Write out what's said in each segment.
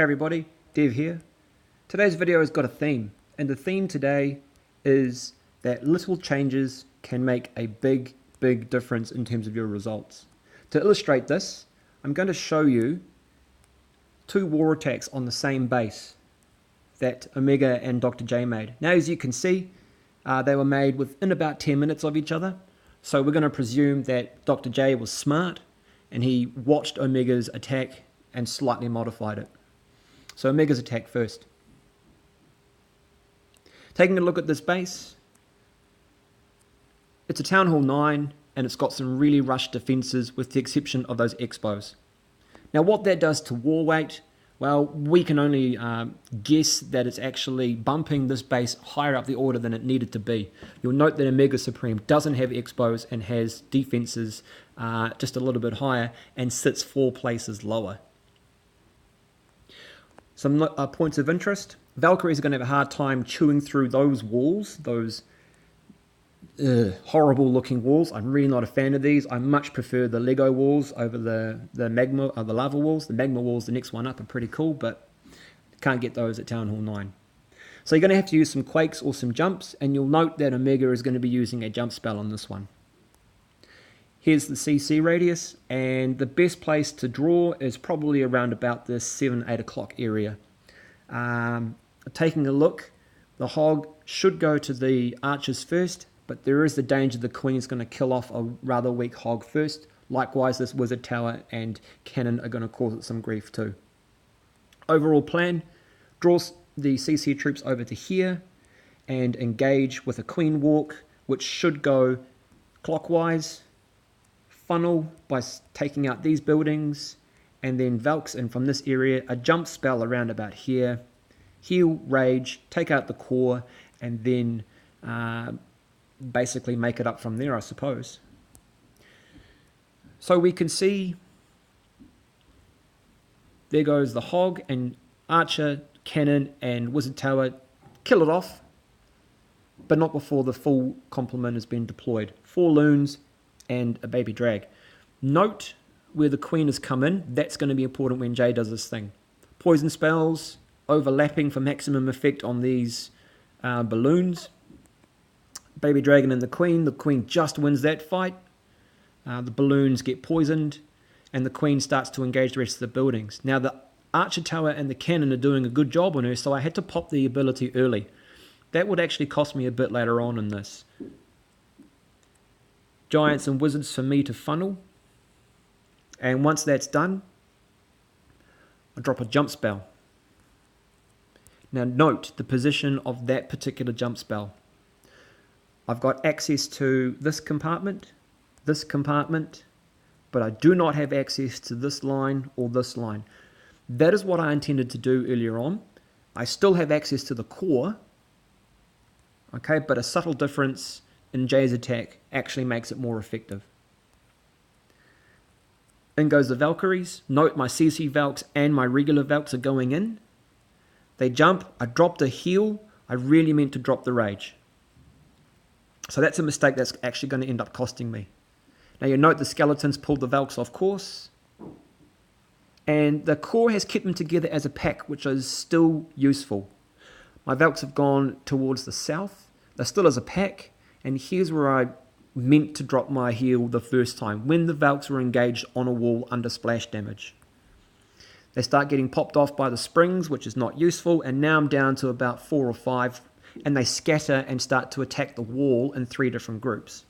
Hey everybody, Dev here. Today's video has got a theme, and the theme today is that little changes can make a big difference in terms of your results. To illustrate this, I'm going to show you two war attacks on the same base that Omega and Dr. J made. Now, as you can see, they were made within about 10 minutes of each other, so we're going to presume that Dr. J was smart and he watched Omega's attack and slightly modified it. So Omega's attack first. Taking a look at this base, it's a Town Hall 9 and it's got some really rushed defences with the exception of those expos. Now what that does to war weight, well, we can only guess that it's actually bumping this base higher up the order than it needed to be. You'll note that Omega Supreme doesn't have expos and has defences just a little bit higher and sits 4 places lower. Some points of interest. Valkyries are going to have a hard time chewing through those walls, those horrible looking walls. I'm really not a fan of these. I much prefer the Lego walls over the lava walls. The magma walls, the next one up, are pretty cool, but can't get those at Town Hall 9. So you're going to have to use some quakes or some jumps, and you'll note that Omega is going to be using a jump spell on this one. Here's the CC radius, and the best place to draw is probably around about the 7-8 o'clock area. Taking a look, the hog should go to the archers first, but there is the danger the queen is going to kill off a rather weak hog first. Likewise, this wizard tower and cannon are going to cause it some grief too. Overall plan, draw the CC troops over to here and engage with a queen walk, which should go clockwise, funnel by taking out these buildings, and then Valks in from this area, a jump spell around about here, heal, rage, take out the core, and then basically make it up from there, I suppose. So we can see there goes the hog and archer, cannon, and wizard tower. Kill it off, but not before the full complement has been deployed. 4 loons and a baby drag. Note where the queen has come in. That's going to be important when Jay does this thing. Poison spells overlapping for maximum effect on these balloons. Baby dragon and the queen just wins that fight. The balloons get poisoned and the queen starts to engage the rest of the buildings. Now the archer tower and the cannon are doing a good job on her, so I had to pop the ability early. That would actually cost me a bit later on in this. Giants and wizards for me to funnel, and once that's done, I drop a jump spell. Now note the position of that particular jump spell. I've got access to this compartment, but I do not have access to this line or this line. That is what I intended to do earlier on. I still have access to the core, okay, but a subtle difference in Jay's attack actually makes it more effective. In goes the Valkyries. Note my CC Valks and my regular Valks are going in. They jump. I dropped a heal. I really meant to drop the rage. So that's a mistake that's actually going to end up costing me. Now you note the skeletons pulled the Valks off course. And the core has kept them together as a pack, which is still useful. My Valks have gone towards the south. They're still as a pack. And here's where I meant to drop my heal the first time, when the Valks were engaged on a wall under splash damage. They start getting popped off by the springs, which is not useful, and now I'm down to about 4 or 5, and they scatter and start to attack the wall in 3 different groups.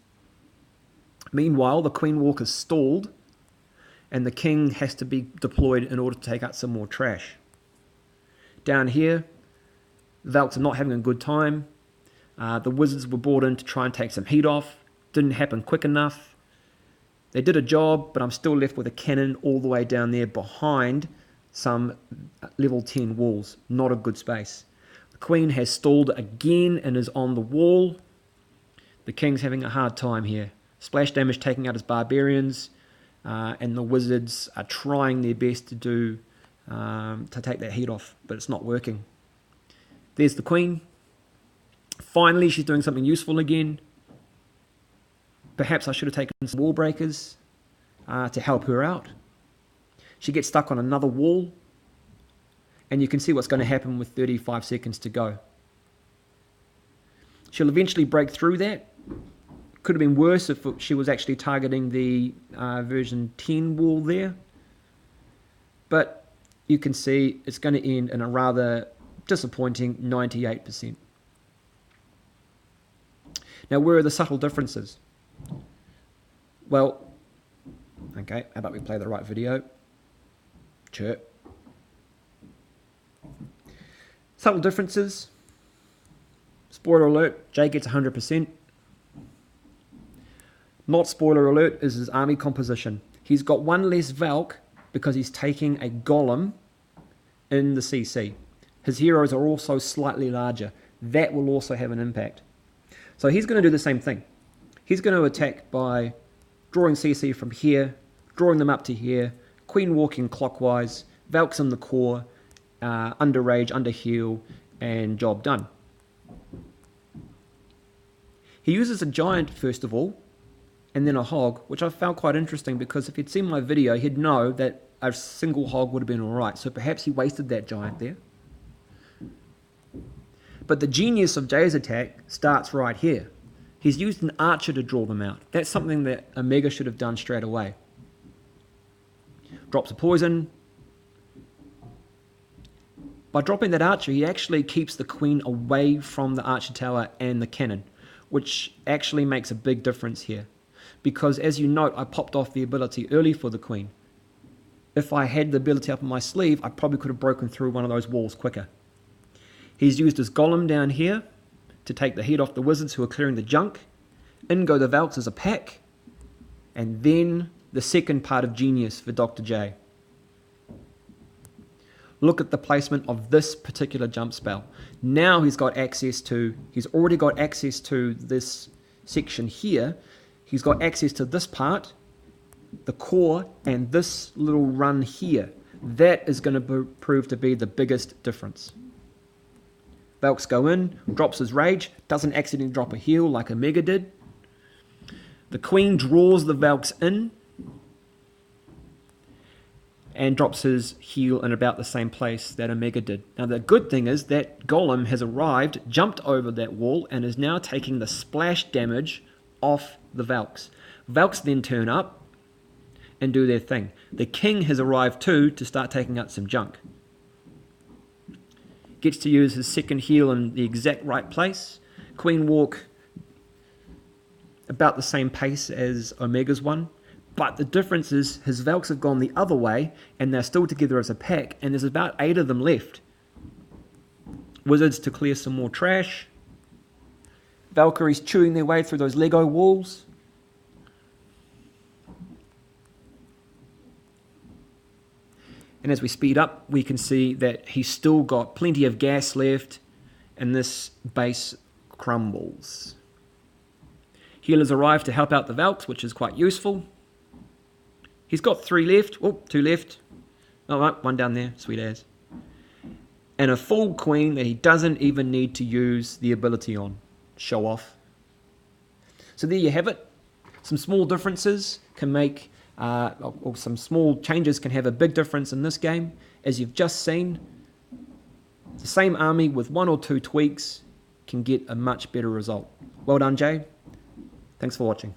Meanwhile, the Queen Walk is stalled, and the King has to be deployed in order to take out some more trash. Down here, the Valks are not having a good time. The wizards were brought in to try and take some heat off. Didn't happen quick enough. They did a job, but I'm still left with a cannon all the way down there behind some level 10 walls. Not a good space. The queen has stalled again and is on the wall. The king's having a hard time here. Splash damage taking out his barbarians, and the wizards are trying their best to take that heat off, but it's not working. There's the queen. Finally, she's doing something useful again. Perhaps I should have taken some wall breakers to help her out. She gets stuck on another wall. And you can see what's going to happen with 35 seconds to go. She'll eventually break through that. Could have been worse if she was actually targeting the version 10 wall there. But you can see it's going to end in a rather disappointing 98%. Now, where are the subtle differences? Well, okay, how about we play the right video? Chirp. Subtle differences. Spoiler alert, Jay gets 100%. Not spoiler alert is his army composition. He's got one less Valk because he's taking a golem in the CC. His heroes are also slightly larger. That will also have an impact. So he's going to do the same thing. He's going to attack by drawing CC from here, drawing them up to here, queen walking clockwise, Valks in the core, under rage, under heal, and job done. He uses a giant first of all, and then a hog, which I found quite interesting because if he'd seen my video, he'd know that a single hog would have been alright. So perhaps he wasted that giant there. But the genius of Jay's attack starts right here. He's used an archer to draw them out. That's something that Omega should have done straight away. Drops a poison. By dropping that archer, he actually keeps the queen away from the archer tower and the cannon, which actually makes a big difference here. Because as you note, I popped off the ability early for the queen. If I had the ability up in my sleeve, I probably could have broken through one of those walls quicker. He's used his golem down here to take the heat off the wizards who are clearing the junk. In go the Valks as a pack. And then the second part of genius for Dr. J. Look at the placement of this particular jump spell. Now he's already got access to this section here. He's got access to this part, the core, and this little run here. That is going to prove to be the biggest difference. Valks go in, drops his rage, doesn't accidentally drop a heal like Omega did. The queen draws the Valks in and drops his heal in about the same place that Omega did. Now the good thing is that Golem has arrived, jumped over that wall, and is now taking the splash damage off the Valks. Valks then turn up and do their thing. The king has arrived too to start taking out some junk. Gets to use his second heal in the exact right place. Queen walk about the same pace as Omega's one. But the difference is his Valks have gone the other way and they're still together as a pack, and there's about 8 of them left. Wizards to clear some more trash. Valkyries chewing their way through those Lego walls. And as we speed up, we can see that he's still got plenty of gas left, and this base crumbles. Healers arrive to help out the Valks, which is quite useful. He's got 3 left. Oh, 2 left. All right, 1 down there. Sweet as. And a full queen that he doesn't even need to use the ability on. Show off. So there you have it. Some small differences can make, or some small changes can have a big difference in this game. As you've just seen, the same army with 1 or 2 tweaks can get a much better result. Well done, Jay. Thanks for watching.